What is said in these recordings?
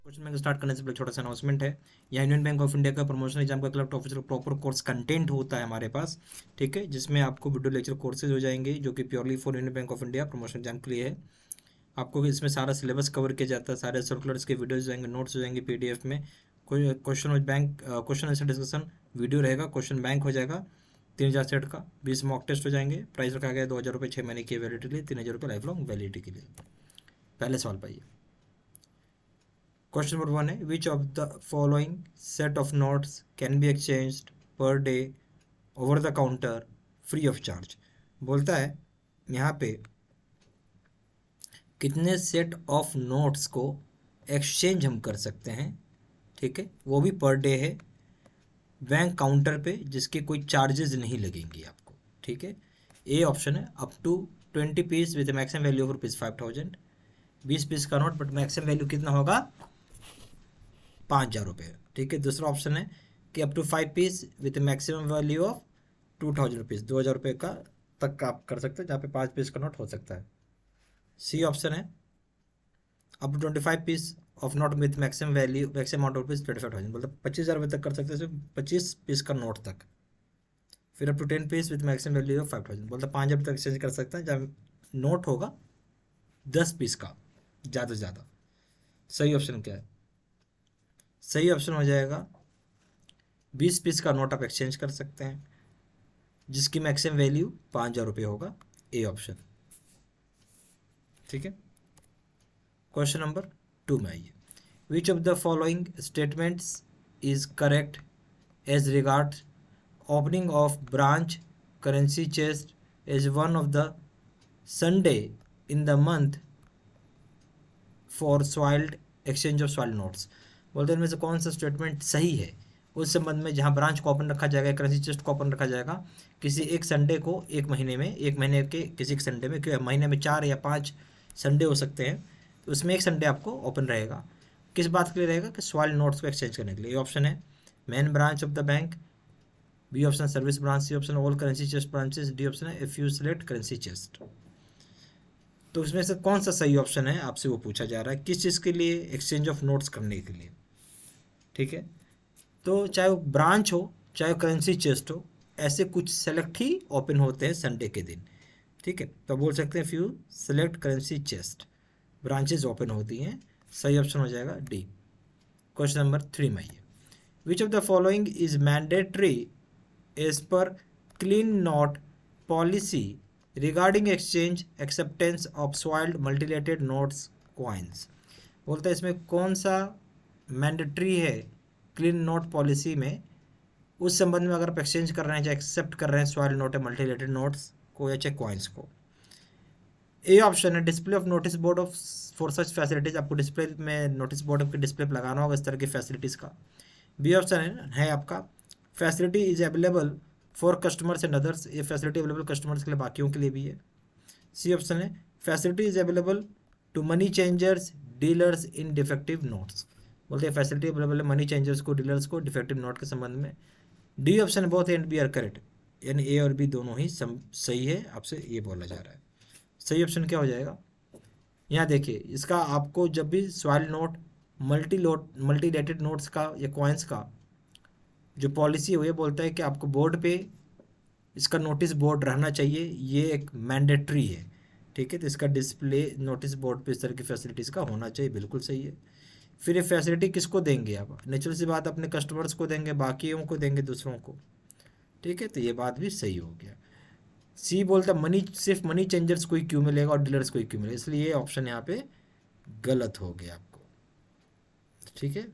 Question bank start करने से पहले छोटा सा अनाउंसमेंट है। यह यूनियन बैंक ऑफ इंडिया का प्रमोशनल एग्जाम का club officer proper course content होता है हमारे पास, ठीक है, जिसमें आपको वीडियो लेक्चर कोर्सेज हो जाएंगे जो कि purely for union bank of India promotional exam के लिए है। आपको इसमें सारा सिलेबस कवर किया जाता है, सारे सर्कुलर्स के वीडियोज जाएंगे, नोट्स हो जाएंगे पीडीएफ में। कोई question bank question answer discussion video रहेगा, क्वेश्चन बैंक हो जाएगा 3000 सेट का, 20 मॉक टेस्ट हो जाएंगे। प्राइस रखा गया 2000 रुपये 6 महीने की वैलिडिटी के लिए, 3000 रुपये लाइफ लॉन्ग वैलिडिटी के लिए। पहले सवाल पाइए। क्वेश्चन नंबर 1 है, विच of the following set of notes can be exchanged per day over the counter free of charge. बोलता है यहाँ पे कितने सेट ऑफ नोट्स को एक्सचेंज हम कर सकते हैं, ठीक है, वो भी पर डे है, बैंक काउंटर पे, जिसके कोई चार्जेस नहीं लगेंगी आपको, ठीक है। ए ऑप्शन है up to 20 piece with maximum value of rupees 5000, 20 piece का नोट बट मैक्सिमम वैल्यू कितना होगा 5000 रुपये, ठीक है। दूसरा ऑप्शन है कि up to 5 piece with maximum value of 2000 rupees, 2000 रुपये का तक आप कर सकते हैं, जहाँ पे 5 पीस का नोट हो सकता है। सी ऑप्शन है up to 25 piece of note with maximum value maximum amount of rupees 25,000, मतलब 25,000 रुपये तक कर सकते हैं, सिर्फ 25 पीस का नोट तक। फिर up to 10 piece with maximum value of 5000, मतलब 5000 तक एक्सचेंज कर सकते हैं, जहाँ नोट होगा 10 पीस का ज़्यादा से ज़्यादा। सही ऑप्शन क्या है? सही ऑप्शन हो जाएगा 20 पीस का नोट आप एक्सचेंज कर सकते हैं, जिसकी मैक्सिमम वैल्यू 5000 रुपये होगा, ए ऑप्शन, ठीक है। क्वेश्चन नंबर 2 में आइए। Which of the following statements is correct as regard opening of branch currency chest as one of the Sunday in the month for soiled exchange of soiled notes. बोलते हैं इनमें से कौन सा स्टेटमेंट सही है उस संबंध में जहां ब्रांच को ओपन रखा जाएगा, करेंसी चेस्ट को ओपन रखा जाएगा किसी एक संडे को, एक महीने में, एक महीने के किसी एक संडे में, क्योंकि महीने में 4 या 5 संडे हो सकते हैं, तो उसमें एक संडे आपको ओपन रहेगा। किस बात के लिए रहेगा? कि सॉइल्ड नोट्स को एक्सचेंज करने के लिए। ये ऑप्शन है main branch of the bank, B option service branch, C option all currency chest branches, D option है if you select currency chest. तो इसमें से कौन सा सही ऑप्शन है आपसे वो पूछा जा रहा है, किस चीज़ के लिए? एक्सचेंज ऑफ नोट्स करने के लिए, ठीक है। तो चाहे वो ब्रांच हो चाहे करेंसी चेस्ट हो, ऐसे कुछ सेलेक्ट ही ओपन होते हैं संडे के दिन, ठीक है। तो बोल सकते हैं if you select currency chest branches open होती हैं। सही ऑप्शन हो जाएगा डी। क्वेश्चन नंबर 3 में आइए। Which of the following is mandatory as per clean note policy regarding exchange acceptance of soiled mutilated notes coins. बोलते हैं इसमें कौन सा मैंडेटरी है क्लीन नोट पॉलिसी में, उस संबंध में अगर आप एक्सचेंज कर रहे हैं, चाहे एक्सेप्ट कर रहे हैं सॉइल्ड नोट है मल्टीलेटेड नोट्स को या चाहे कॉइन्स को। ए ऑप्शन है display of notice board of for such facilities, आपको डिस्प्ले में नोटिस बोर्ड के डिस्प्ले पर लगाना होगा इस तरह की फैसिलिटीज़ का। बी ऑप्शन है आपका facility is available for customers and others, ये फैसिलिटी अवेलेबल कस्टमर्स के लिए बाकियों के लिए भी है। सी ऑप्शन है facility is available to money changers dealers in defective notes, बोलते हैं फैसिलिटी अवेलेबल है मनी चेंजर्स को, डीलर्स को डिफेक्टिव नोट के संबंध में। D option both and B are correct, यानी ए और बी दोनों ही सही है, आपसे ये बोला जा रहा है। सही ऑप्शन क्या हो जाएगा? यहाँ देखिए, इसका आपको जब भी सॉइल्ड नोट मल्टीलेटेड नोट्स का या कॉइन्स का जो पॉलिसी है वो ये बोलता है कि आपको बोर्ड पे इसका नोटिस बोर्ड रहना चाहिए, ये एक मैंडेटरी है, ठीक है। तो इसका डिस्प्ले नोटिस बोर्ड पे इस तरह की फैसिलिटीज़ का होना चाहिए, बिल्कुल सही है। फिर ये फैसिलिटी किसको देंगे आप? नेचुरल सी बात, अपने कस्टमर्स को देंगे, बाकियों को देंगे, दूसरों को, ठीक है। तो ये बात भी सही हो गया। सी बोलता मनी, सिर्फ मनी चेंजर्स को ही क्यों मिलेगा और डीलर्स को ही क्यों मिलेगा, इसलिए ये ऑप्शन यहाँ पे गलत हो गया आपको, ठीक है।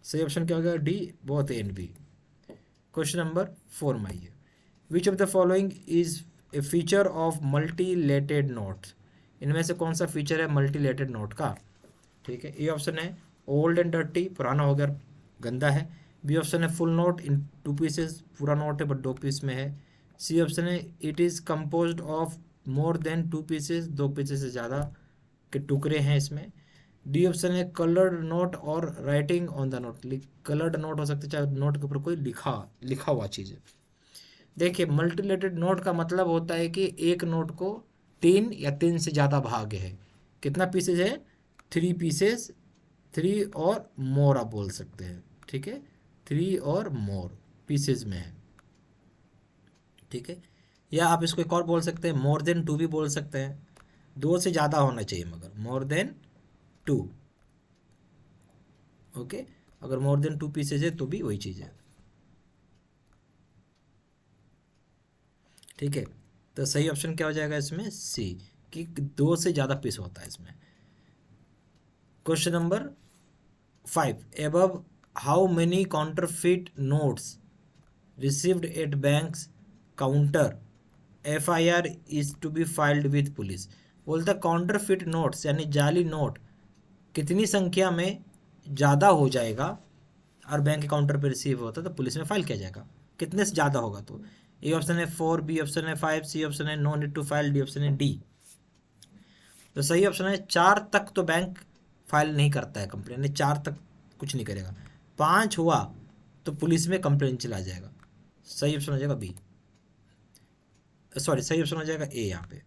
सही ऑप्शन क्या हो गया? D, both A and B. Question number 4 में आइए। Which of the following is a feature of mutilated notes, इनमें से कौन सा फीचर है मल्टीलेटेड नोट का, ठीक है। ए ऑप्शन है ओल्ड एंड डर्टी, पुराना हो गया, गंदा है। बी ऑप्शन है फुल नोट इन 2 पीसेस, पूरा नोट है बट 2 पीस में है। सी ऑप्शन है it is composed of more than 2 pieces, 2 pieces से ज़्यादा के टुकड़े हैं इसमें। डी ऑप्शन है कलर्ड नोट और writing on the note, coloured note हो सकता है चाहे नोट के ऊपर कोई लिखा हुआ चीज़ है। देखिए, मल्टीलेटेड नोट का मतलब होता है कि एक नोट को 3 या 3 से ज़्यादा भाग है। कितना पीसेज है? 3 पीसेस 3 और मोर आप बोल सकते हैं, ठीक है, 3 और मोर पीसेज में है, ठीक है। या आप इसको एक और बोल सकते हैं, मोर देन 2 भी बोल सकते हैं, 2 से ज़्यादा होना चाहिए मगर मोर देन 2, ओके। अगर मोर देन 2 पीसेज है तो भी वही चीज़ है, ठीक है। तो सही ऑप्शन क्या हो जाएगा इसमें, सी, कि 2 से ज़्यादा पीस होता है इसमें। Question number 5, above how many counterfeit notes received at bank's counter FIR is to be filed with police। बोलता काउंटरफिट नोट्स यानी जाली नोट कितनी संख्या में ज़्यादा हो जाएगा और बैंक काउंटर पर रिसीव होता है तो पुलिस में फाइल किया जाएगा, कितने से ज़्यादा होगा। तो ए ऑप्शन है 4, बी ऑप्शन है 5, सी ऑप्शन है no need to file, D option है डी। तो सही ऑप्शन है 4 तक तो बैंक फाइल नहीं करता है कंप्लेन, 4 तक कुछ नहीं करेगा, 5 हुआ तो पुलिस में कंप्लेन चला जाएगा। सही ऑप्शन हो जाएगा बी, सॉरी सही ऑप्शन हो जाएगा ए। यहाँ पे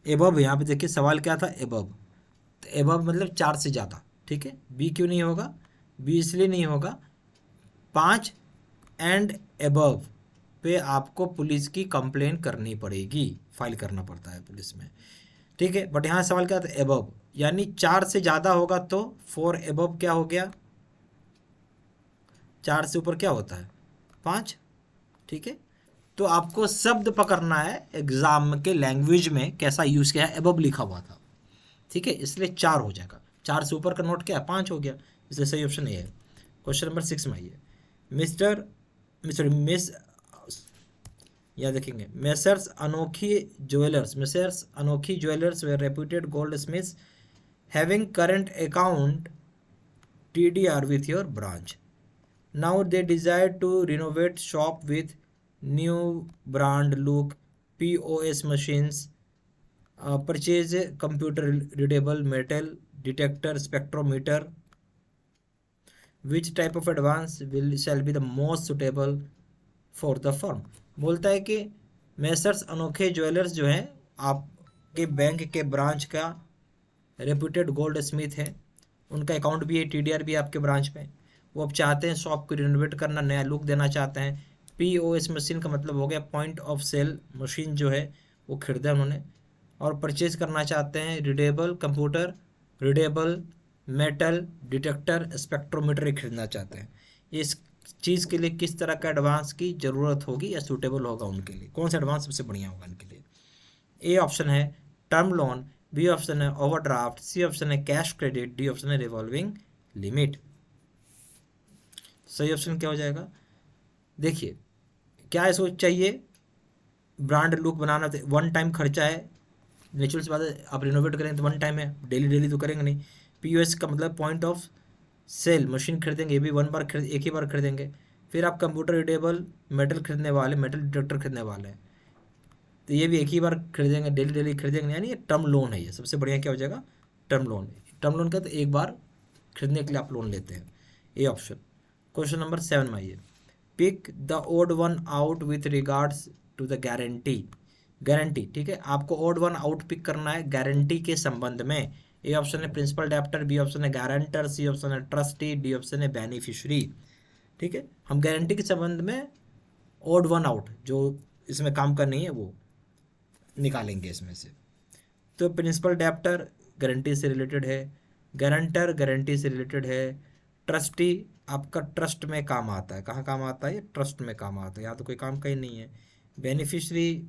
एबव, यहाँ पे देखिए सवाल क्या था, एबव, तो एबव मतलब 4 से ज़्यादा, ठीक है। बी क्यों नहीं होगा, बी इसलिए नहीं होगा, 5 एंड एबव पे आपको पुलिस की कंप्लेन करनी पड़ेगी, फाइल करना पड़ता है पुलिस में, ठीक है। बट यहाँ सवाल क्या था, एबव यानी 4 से ज़्यादा होगा तो 4 एबव क्या हो गया, 4 से ऊपर क्या होता है 5, ठीक है। तो आपको शब्द पकड़ना है एग्जाम के लैंग्वेज में कैसा यूज़ किया है, एबव लिखा हुआ था, ठीक है, इसलिए 4 हो जाएगा, 4 से ऊपर का नोट क्या है 5 हो गया, इसलिए सही ऑप्शन ये है। क्वेश्चन नंबर 6 में आइए, मिस या देखेंगे, मेसर्स अनोखी jewellers way reputed gold Smiths having current account TDR with your branch. Now they desire to renovate shop with new brand look, POS machines, purchase computer readable metal detector spectrometer. Which type of advance shall be the most suitable for the firm? बोलता है कि messrs अनोखे jewellers जो हैं आपके bank के branch का reputed gold Smith है, उनका अकाउंट भी है, TDR भी है आपके ब्रांच में, वो अब चाहते हैं शॉप को रिनोवेट करना, नया लुक देना चाहते हैं। POS मशीन का मतलब हो गया पॉइंट ऑफ सेल मशीन जो है वो खरीदा उन्होंने, और परचेज करना चाहते हैं readable computer, readable metal detector spectrometer खरीदना चाहते हैं। इस चीज़ के लिए किस तरह का एडवांस की ज़रूरत होगी या सूटेबल होगा उनके लिए, कौन सा एडवांस सबसे बढ़िया होगा उनके लिए। ए ऑप्शन है टर्म लोन, बी ऑप्शन है ओवरड्राफ्ट, सी ऑप्शन है कैश क्रेडिट, डी ऑप्शन है रिवॉल्विंग लिमिट। सही ऑप्शन क्या हो जाएगा, देखिए क्या इसको चाहिए, ब्रांड लुक बनाना, वन टाइम खर्चा है, नेचुरल सी बात है, आप रिनोवेट करेंगे तो वन टाइम है, डेली डेली तो करेंगे नहीं। POS का मतलब पॉइंट ऑफ सेल मशीन खरीदेंगे, ये भी एक ही बार खरीदेंगे। फिर आप कंप्यूटर रीडेबल मेटल खरीदने वाले, मेटल डिटेक्टर खरीदने वाले हैं, तो ये भी एक ही बार खरीदेंगे, डेली डेली खरीदेंगे, यानी ये टर्म लोन है। ये सबसे बढ़िया क्या हो जाएगा, टर्म लोन। टर्म लोन का तो एक बार खरीदने के लिए आप लोन लेते हैं, ये ऑप्शन। क्वेश्चन नंबर 7 में आइए, pick the odd one out with regards to the guarantee. Guarantee, ठीक है, आपको ओड वन आउट पिक करना है गारंटी के संबंध में। ए ऑप्शन है प्रिंसिपल डेप्टर, बी ऑप्शन है गारंटर, सी ऑप्शन है ट्रस्टी, डी ऑप्शन है बेनिफिशरी, ठीक है। हम गारंटी के संबंध में ओड वन आउट जो इसमें काम का नहीं है वो निकालेंगे इसमें से। तो प्रिंसिपल डेप्टर गारंटी से रिलेटेड है, गारंटर गारंटी से रिलेटेड है, ट्रस्टी आपका ट्रस्ट में काम आता है, कहाँ काम आता है, ये ट्रस्ट में काम आता है, यहाँ तो कोई काम का ही नहीं है। बेनिफिशरी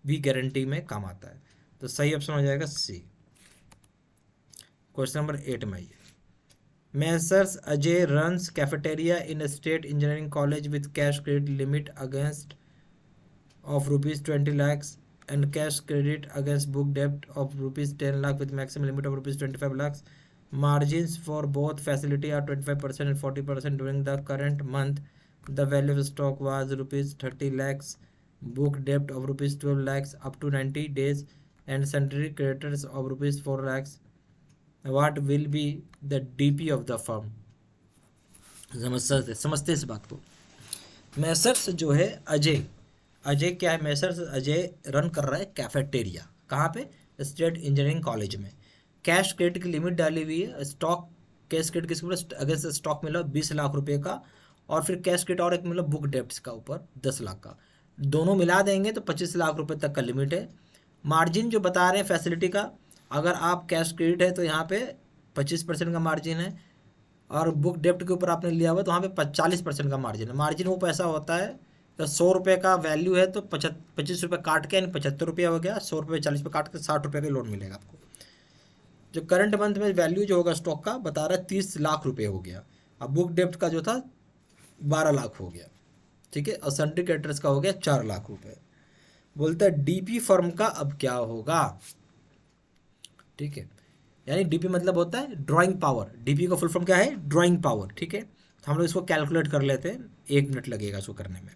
भी गारंटी में काम आता है, तो सही ऑप्शन हो जाएगा सी। क्वेश्चन नंबर 8 में आइए, messrs Ajay runs cafeteria in state engineering college with cash credit limit against of rupees 20 lakhs and cash credit against book debt of rupees 10 lakh with maximum limit of rupees 25 lakhs. Margins for both facility are 25% and 40%. During the current month, the value of stock was rupees 30 lakhs, book debt of rupees 12 lakhs up to 90 days, and sundry creditors of rupees 4 lakhs. What will be the DP of the firm? समझते इस बात को। Messrs जो है अजय क्या है, messrs Ajay run कर रहा है कैफेटेरिया, कहाँ पे, स्टेट इंजीनियरिंग कॉलेज में। कैश क्रेडिट की लिमिट डाली हुई है, स्टॉक कैश क्रेडिट किसके ऊपर, अगर से स्टॉक मिला 20 लाख रुपए का, और फिर कैश क्रेडिट और एक मिला बुक डेप्ट का ऊपर 10 लाख का, दोनों मिला देंगे तो 25 लाख रुपए तक का लिमिट है। मार्जिन जो बता रहे हैं फैसिलिटी का, अगर आप कैश क्रेडिट है तो यहाँ पे 25% का मार्जिन है, और बुक डेप्ट के ऊपर आपने लिया हुआ तो वहाँ पे 40% का मार्जिन है। मार्जिन वो पैसा होता है तो 100 रुपये का वैल्यू है तो 25 रुपये काट के यानी 75 रुपये हो गया, 100 रुपये 40 रुपये काट के 60 रुपये का लोन मिलेगा आपको। जो करंट मंथ में वैल्यू जो होगा स्टॉक का बता रहा है 30 लाख रुपए हो गया, अब बुक डेप्ट का जो था 12 लाख हो गया, ठीक है, और सन्ड्री क्रेडिटर्स का हो गया 4 लाख रुपए। बोलता है डीपी फर्म का अब क्या होगा, ठीक है, यानी डीपी मतलब होता है ड्राइंग पावर, डीपी का फुल फॉर्म क्या है, ड्राइंग पावर, ठीक है। तो हम लोग इसको कैलकुलेट कर लेते हैं, 1 मिनट लगेगा इसको करने में।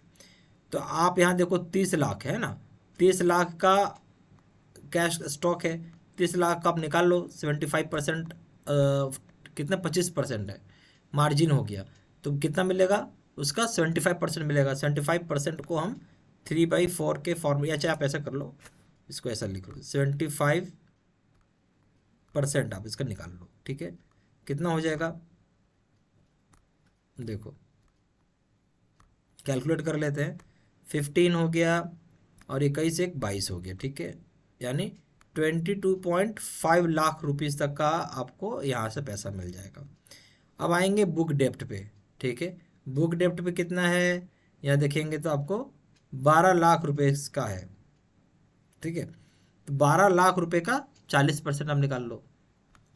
तो आप यहाँ देखो 30 लाख है ना, 30 लाख का कैश स्टॉक है, 30 लाख का आप निकाल लो, 75% कितना 25% है, मार्जिन हो गया, तो कितना मिलेगा उसका 75% मिलेगा। 75% को हम 3/4 के फॉर्म, या चाहे आप ऐसा कर लो, इसको ऐसा लिख लो, 75% आप इसका निकाल लो, ठीक है, कितना हो जाएगा देखो, कैलकुलेट कर लेते हैं। 15 हो गया और 21 एक 22 हो गया, ठीक है, यानी 22.5 लाख रुपीज़ तक का आपको यहाँ से पैसा मिल जाएगा। अब आएंगे बुक डेप्ट पे, ठीक है, बुक डेप्ट पे कितना है, यहाँ देखेंगे तो आपको 12 लाख रुपए का है, ठीक है, तो 12 लाख रुपए का 40% आप निकाल लो,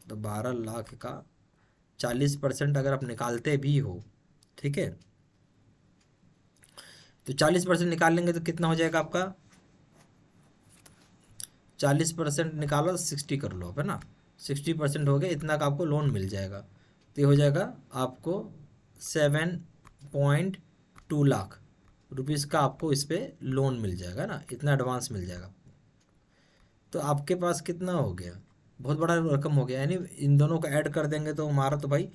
तो 12 लाख का 40% अगर आप निकालते भी हो, ठीक है, तो 40% निकाल लेंगे तो कितना हो जाएगा आपका, 40% निकालो तो 60 कर लो, है ना, 60% हो गया, इतना का आपको लोन मिल जाएगा। तो ये हो जाएगा आपको 7.2 लाख रुपीज़ का आपको इस पर लोन मिल जाएगा ना, इतना एडवांस मिल जाएगा। तो आपके पास कितना हो गया, बहुत बड़ा रकम हो गया, यानी इन दोनों को ऐड कर देंगे तो हमारा तो भाई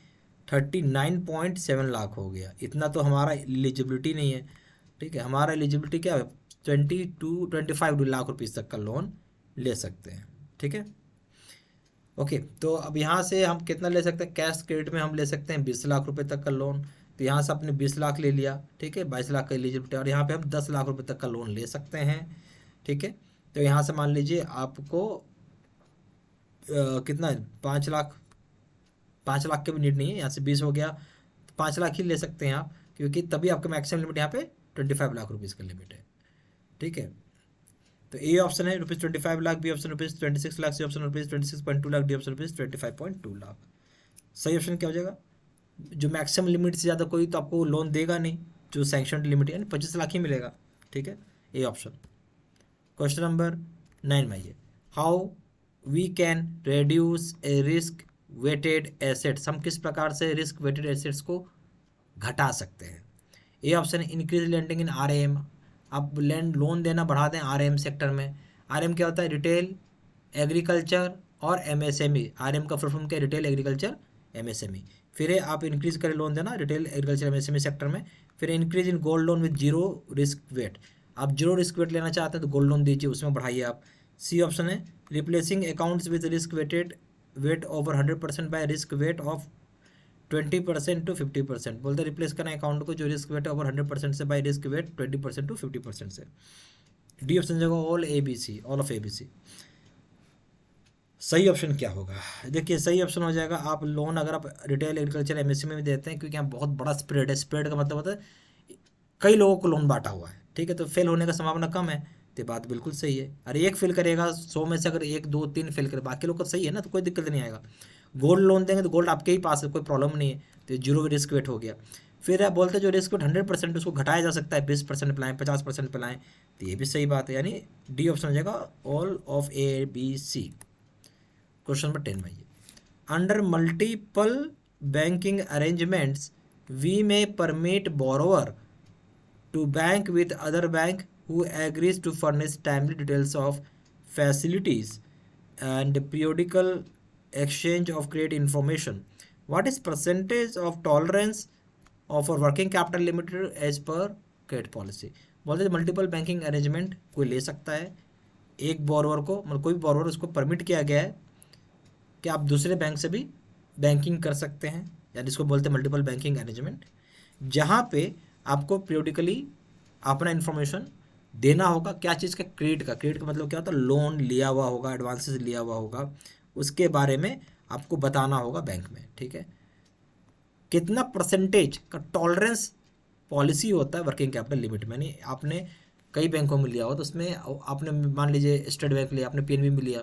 39.7 लाख हो गया। इतना तो हमारा एलिजिबिलिटी नहीं है, ठीक है, हमारा एलिजिबिलिटी क्या है, 25 लाख रुपीज़ तक का लोन ले सकते हैं, ठीक है। ओके, तो अब यहाँ से हम कितना ले सकते हैं, कैश क्रेडिट में हम ले सकते हैं 20 लाख रुपए तक का लोन, तो यहाँ से आपने 20 लाख ले लिया, ठीक है, 22 लाख का एलिजिबिलिटी, और यहाँ पे हम 10 लाख रुपए तक का लोन ले सकते हैं, ठीक है। तो यहाँ से मान लीजिए आपको कितना है, 5 लाख, 5 लाख के भी नीड नहीं है, यहाँ से 20 हो गया तो 5 लाख ही ले सकते हैं आप, क्योंकि तभी आपका मैक्सिमम लिमिट यहाँ पे 25 लाख रुपीज़ का लिमिट है, ठीक है। तो ए ऑप्शन है ₹25 lakh, B option ₹26 lakh, C option ₹26.2 lakh, D option ₹25.2 lakh. सही ऑप्शन क्या हो जाएगा, जो मैक्सिमम लिमिट से ज़्यादा कोई तो आपको लोन देगा नहीं, जो सैंक्शन लिमिट है यानी 25 लाख ही मिलेगा, ठीक है, ए ऑप्शन। क्वेश्चन नंबर 9 में ये, how we can reduce a risk weighted assets, हम किस प्रकार से रिस्क वेटेड एसेट्स को घटा सकते हैं। ए ऑप्शन है इंक्रीज लेंडिंग इन आरएम, आप लैंड लोन देना बढ़ा दें आरएम सेक्टर में। आरएम क्या होता है, रिटेल एग्रीकल्चर और एमएसएमई, आरएम का फुल फॉर्म क्या है, रिटेल एग्रीकल्चर एमएसएमई। फिर आप इंक्रीज करें लोन देना रिटेल एग्रीकल्चर एमएसएमई सेक्टर में। फिर increase in gold loan with zero risk wait, आप जीरो रिस्क वेट लेना चाहते हैं तो गोल्ड लोन दीजिए, उसमें बढ़ाइए आप। सी ऑप्शन है replacing accounts with risk weighted weight over 100% by risk weight of 20% to 50%, बोलते रिप्लेस करना अकाउंट को जो रिस्क वेट है ओवर 100% से बाय रिस्क वेट 20% to 50% से। डी ऑप्शन जगह all A B C, all of A B C. सही option क्या होगा, देखिए सही ऑप्शन हो जाएगा, आप लोन अगर आप रिटेल एग्रीकल्चर एमएसएमई में देते हैं, क्योंकि यहाँ बहुत बड़ा स्प्रेड है, स्प्रेड का मतलब होता है कई लोगों को लोन बांटा हुआ है, ठीक है, तो फेल होने का संभावना कम है, तो बात बिल्कुल सही है। अरे एक फेल करेगा 100 में से, अगर 1 2 3 फेल करे, बाकी लोग का सही है ना, तो कोई दिक्कत नहीं आएगा। गोल्ड लोन देंगे तो गोल्ड आपके ही पास है, कोई प्रॉब्लम नहीं है, तो जीरो रिस्क वेट हो गया। फिर आप बोलते हैं जो रिस्क वेट 100% उसको घटाया जा सकता है, 20% पिलाएं, 50% पिलाएं, तो ये भी सही बात है, यानी डी ऑप्शन हो जाएगा all of A B C. Question number 10 में ये, under multiple banking arrangements we में permit borrower to bank with other bank who agrees to furnish timely details of facilities and periodical exchange of credit information. What is percentage of tolerance of our working capital limit as per credit policy? बोलते हैं multiple banking arrangement कोई ले सकता है, एक borrower को, मतलब कोई भी बोरोवर उसको परमिट किया गया है कि आप दूसरे बैंक से भी बैंकिंग कर सकते हैं, यानी इसको बोलते हैं मल्टीपल बैंकिंग अरेंजमेंट, जहाँ पे आपको पीरियडिकली अपना इन्फॉर्मेशन देना होगा। क्या चीज़ का? क्रेडिट का मतलब क्या होता है? लोन लिया हुआ होगा, एडवांसेस लिया हुआ होगा, उसके बारे में आपको बताना होगा बैंक में, ठीक है। कितना परसेंटेज का टॉलरेंस पॉलिसी होता है वर्किंग कैपिटल लिमिट में, यानी आपने कई बैंकों में लिया हो तो उसमें आपने मान लीजिए स्टेट बैंक लिया, आपने पीएनबी में लिया,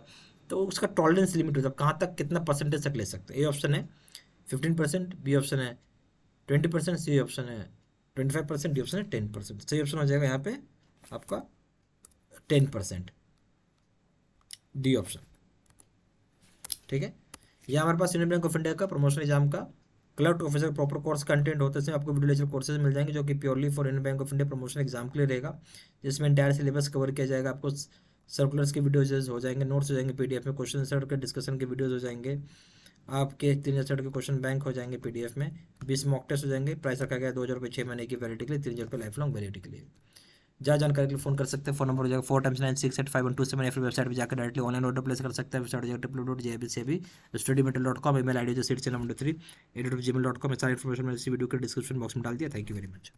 तो उसका टॉलरेंस लिमिट होता है कहाँ तक, कितना परसेंटेज तक ले सकते हैं। ए ऑप्शन है 15%, बी ऑप्शन है 20%, सी ऑप्शन है 25%, डी ऑप्शन है 10%। सही ऑप्शन हो जाएगा यहाँ पे आपका 10%, डी ऑप्शन, ठीक है। यह हमारे पास यूनियन बैंक ऑफ इंडिया का प्रमोशनल एग्जाम का clerk officer proper course content होते हैं, आपको वीडियो लेक्चर कोर्सेज मिल जाएंगे जो कि purely for union bank of India promotional exam के लिए रहेगा, जिसमें इंटायर सिलेबस कवर किया जाएगा। आपको सर्कुलर्स के वीडियोज हो जाएंगे, नोट्स हो जाएंगे पीडीएफ में, क्वेश्चन आंसर के डिस्कशन के वीडियोज हो जाएंगे, आपके 3000 के क्वेश्चन बैंक हो जाएंगे पीडीएफ में, 20 मॉक टेस्ट हो जाएंगे। प्राइस रखा गया 2000 रुपये 6 महीने की वैलिडिटी के लिए, 3000 रुपये लाइफ लॉन्ग वैलिडिटी के लिए। जहाँ जानकारी के लिए फोन कर सकते हैं, फोन नंबर हो जाएगा 4x968512 या फिर वेबसाइट पर जाकर डायरेक्टली ऑनलाइन ऑर्डर प्लेस कर सकते हैं। वेबसाइट हो जाएगा www.jbcb.studymetal.com, email ID जो seat से number 3 @gmail.com। सारी इन्फॉर्मेशन मैंने इसी वीडियो के डिस्क्रिप्शन बॉक्स में डाल दिया। Thank you very much.